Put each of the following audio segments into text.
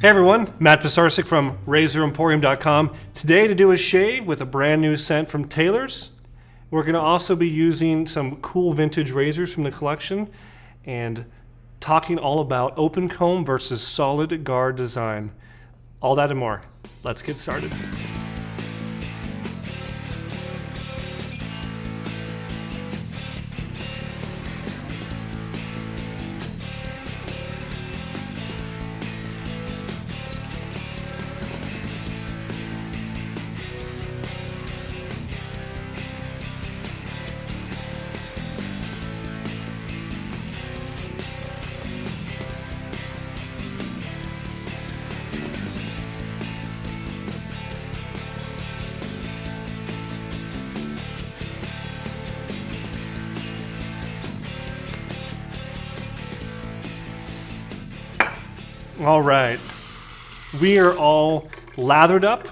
Hey everyone, Matt Pisarcik from RazorEmporium.com. Today to do a shave with a brand new scent from Taylor's. We're going to also be using some cool vintage razors from the collection and talking all about open comb versus solid guard design. All that and more. Let's get started. All right, we are all lathered up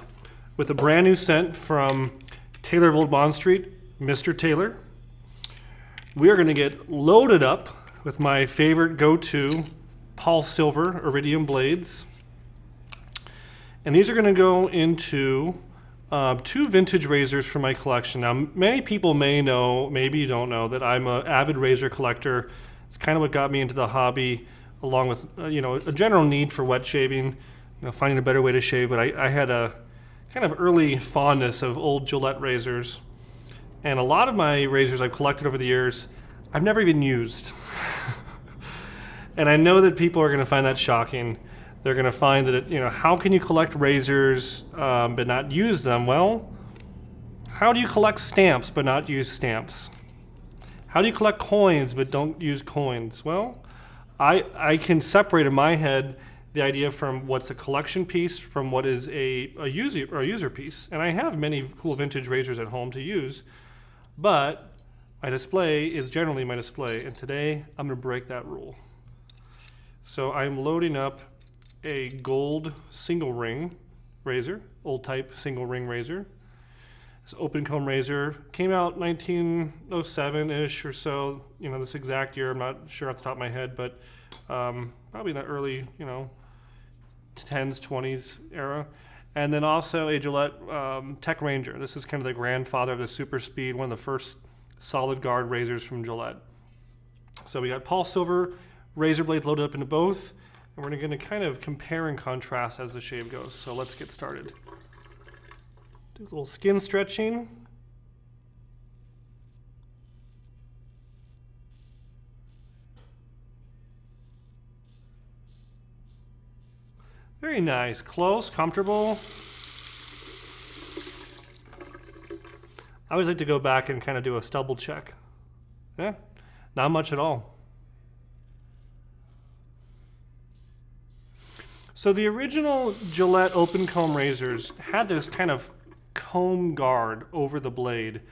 with a brand new scent from Taylor of Old Bond Street, Mr. Taylor. We are going to get loaded up with my favorite go-to PolSilver Iridium blades. And these are going to go into two vintage razors from my collection. Now, many people may know, maybe you don't know, that I'm an avid razor collector. It's kind of what got me into the hobby, along with a general need for wet shaving, finding a better way to shave. But I had a kind of early fondness of old Gillette razors, and a lot of my razors I've collected over the years, I've never even used. And I know that people are going to find that shocking. They're going to find that how can you collect razors but not use them? Well, how do you collect stamps but not use stamps? How do you collect coins but don't use coins? Well, I can separate in my head the idea from what's a collection piece from what is a user piece. And I have many cool vintage razors at home to use, but my display is generally my display. And today I'm going to break that rule. So I'm loading up a gold single ring razor, old type single ring razor. This open comb razor came out 1907-ish or so, this exact year. I'm not sure off the top of my head, but probably in the early, 10s, 20s era. And then also a Gillette Tech Ranger. This is kind of the grandfather of the Super Speed, one of the first solid guard razors from Gillette. So we got PolSilver razor blades loaded up into both, and we're going to kind of compare and contrast as the shave goes. So let's get started. Do a little skin stretching. Very nice, close, comfortable. I always like to go back and kind of do a stubble check. Yeah, not much at all. So the original Gillette open comb razors had this kind of comb guard over the blade,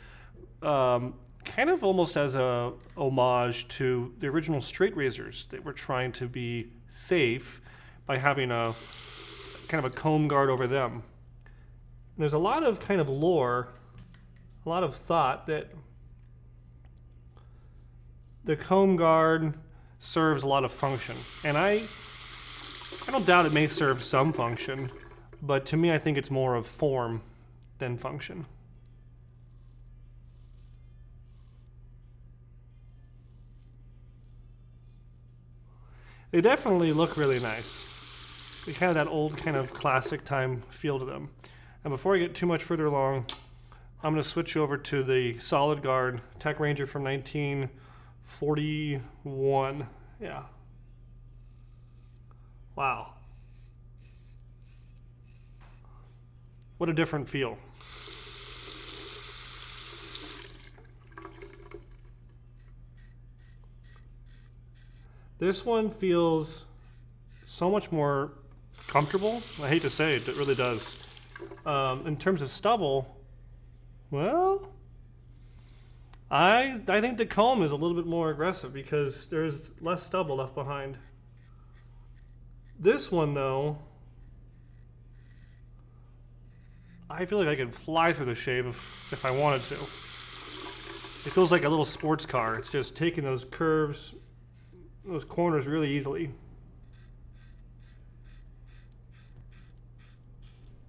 kind of almost as a homage to the original straight razors that were trying to be safe by having a kind of a comb guard over them. There's a lot of kind of lore, a lot of thought that the comb guard serves a lot of function, and I don't doubt it may serve some function, but to me I think it's more of form than function. They definitely look really nice. They kind of that old kind of classic time feel to them. And before I get too much further along, I'm going to switch over to the solid guard Tech Ranger from 1941. Yeah. Wow. What a different feel. This one feels so much more comfortable. I hate to say it, it really does. In terms of stubble, well, I think the comb is a little bit more aggressive because there's less stubble left behind. This one, though, I feel like I could fly through the shave if I wanted to. It feels like a little sports car. It's just taking those curves, those corners really easily.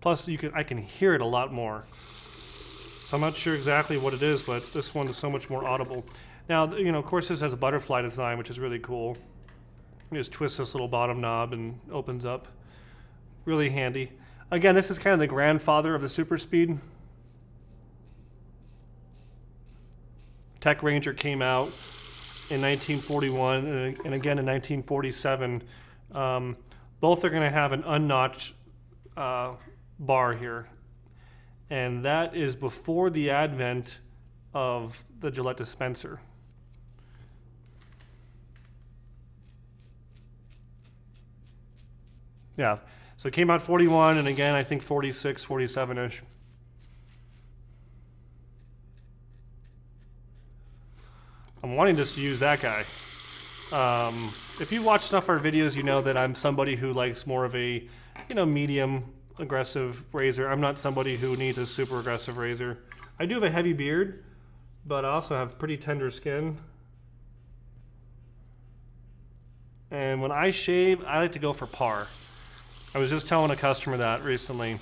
Plus, I can hear it a lot more. So I'm not sure exactly what it is, but this one is so much more audible. Now, you know, of course, this has a butterfly design, which is really cool. You just twist this little bottom knob and opens up. Really handy. Again, this is kind of the grandfather of the Super Speed. Tech Ranger came out in 1941 and again in 1947. Both are going to have an unnotched bar here. And that is before the advent of the Gillette dispenser. Yeah, so it came out 41 and again I think 46, 47-ish. I'm wanting just to use that guy. If you watch enough of our videos, you know that I'm somebody who likes more of a, you know, medium aggressive razor. I'm not somebody who needs a super aggressive razor. I do have a heavy beard, but I also have pretty tender skin. And when I shave, I like to go for par. I was just telling a customer that recently,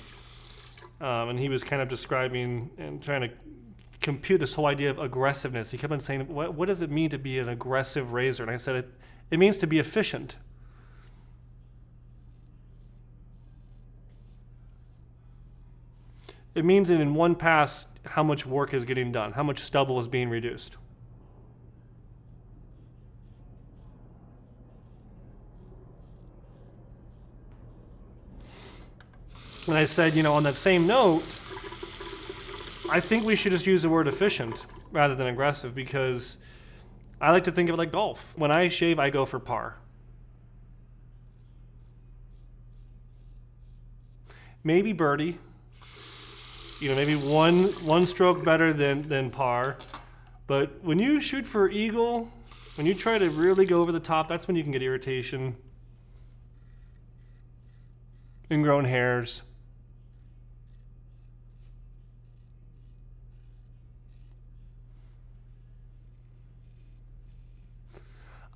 and he was kind of describing and trying to compute this whole idea of aggressiveness. He kept on saying, what does it mean to be an aggressive razor? And I said, it means to be efficient. It means that in one pass, how much work is getting done, how much stubble is being reduced. And I said, you know, on that same note, I think we should just use the word efficient rather than aggressive, because I like to think of it like golf. When I shave, I go for par. Maybe birdie. You know, maybe one stroke better than par. But when you shoot for eagle, when you try to really go over the top, that's when you can get irritation, ingrown hairs.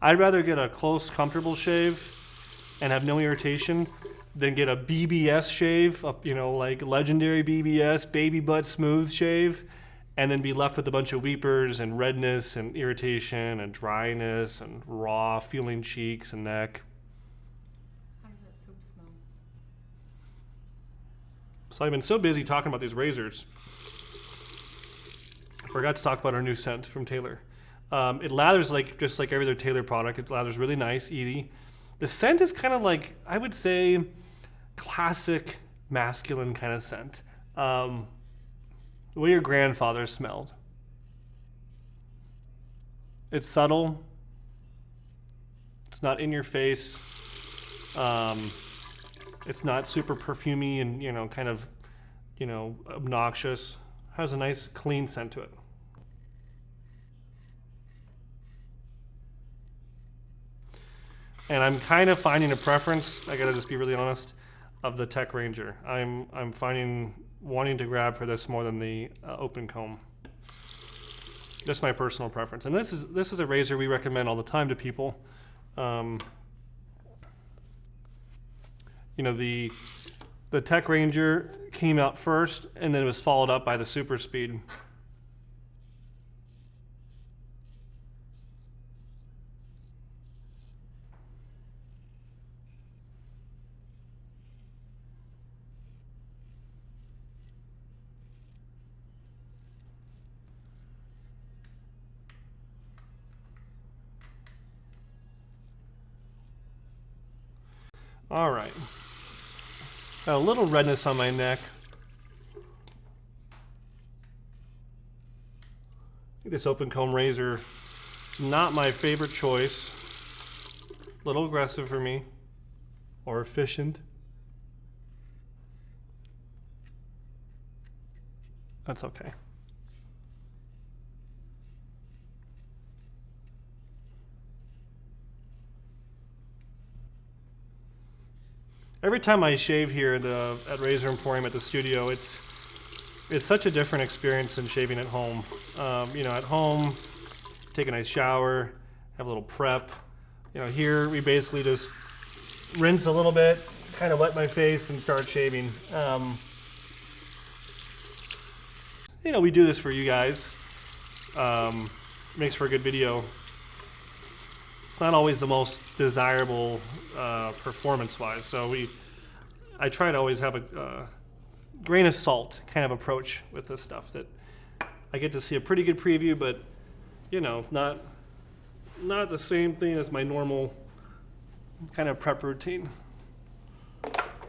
I'd rather get a close, comfortable shave and have no irritation than get a BBS shave, you know, like legendary BBS, baby butt smooth shave, and then be left with a bunch of weepers and redness and irritation and dryness and raw feeling cheeks and neck. How does that soap smell? So I've been so busy talking about these razors, I forgot to talk about our new scent from Taylor. It lathers just like every other Taylor product. It lathers really nice, easy. The scent is kind of like, I would say, classic masculine kind of scent. The way your grandfather smelled. It's subtle. It's not in your face. It's not super perfumey and, you know, kind of, you know, obnoxious. Has a nice clean scent to it. And I'm kind of finding a preference, I gotta just be really honest, of the Tech Ranger. I'm wanting to grab for this more than the open comb. Just my personal preference. And this is a razor we recommend all the time to people. You know, the Tech Ranger came out first, and then it was followed up by the Super Speed. All right. Got a little redness on my neck. I think this open comb razor is not my favorite choice. A little aggressive for me, or efficient. That's okay. Every time I shave here at RazorEmporium at the studio, it's such a different experience than shaving at home. You know, at home, take a nice shower, have a little prep. You know, here we basically just rinse a little bit, kind of wet my face, and start shaving. you know, we do this for you guys. Makes for a good video. It's not always the most desirable performance-wise, so I try to always have a grain of salt kind of approach with this stuff. That I get to see a pretty good preview, but you know, it's not the same thing as my normal kind of prep routine.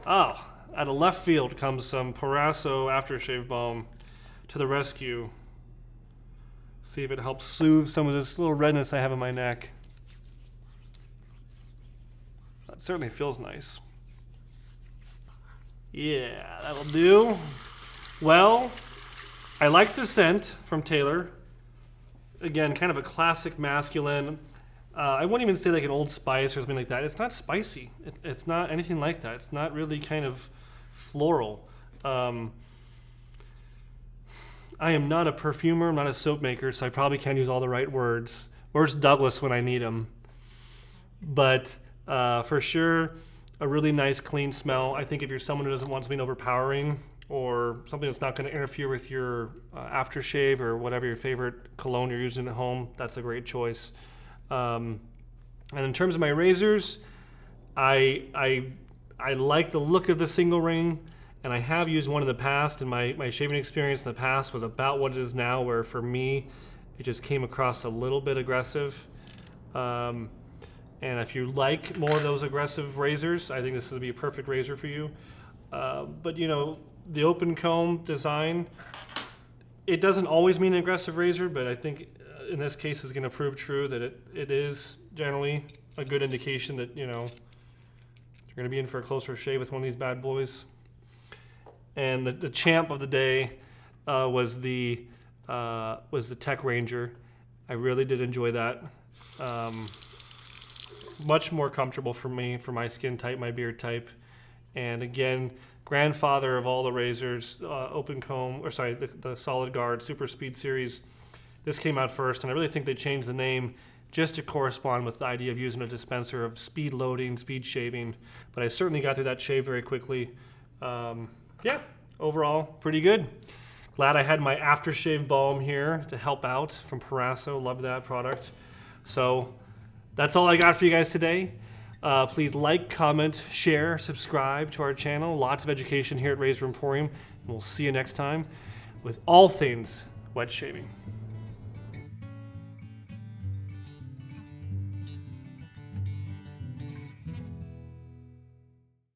Oh, out of left field comes some Proraso Aftershave Balm to the rescue. See if it helps soothe some of this little redness I have in my neck. That certainly feels nice. Yeah, that'll do. Well, I like the scent from Taylor. Again, kind of a classic masculine. I wouldn't even say like an Old Spice or something like that. It's not spicy. It's not anything like that. It's not really kind of floral. I am not a perfumer. I'm not a soap maker, so I probably can't use all the right words. Where's Douglas when I need him? But for sure, a really nice, clean smell. I think if you're someone who doesn't want something overpowering or something that's not going to interfere with your aftershave or whatever your favorite cologne you're using at home, that's a great choice. And in terms of my razors, I like the look of the single ring, and I have used one in the past, and my shaving experience in the past was about what it is now, where for me, it just came across a little bit aggressive. And if you like more of those aggressive razors, I think this would be a perfect razor for you. But you know, the open comb design, it doesn't always mean an aggressive razor, but I think in this case is going to prove true that it is generally a good indication that, you know, you're going to be in for a closer shave with one of these bad boys. And the champ of the day was the Tech Ranger. I really did enjoy that. Much more comfortable for me, for my skin type, my beard type. And again, grandfather of all the razors, open comb, or sorry, the Solid Guard Super Speed Series. This came out first, and I really think they changed the name just to correspond with the idea of using a dispenser of speed loading, speed shaving. But I certainly got through that shave very quickly. Yeah, overall, pretty good. Glad I had my aftershave balm here to help out from Proraso. Love that product. So that's all I got for you guys today. Please like, comment, share, subscribe to our channel. Lots of education here at RazorEmporium. And we'll see you next time with all things wet shaving.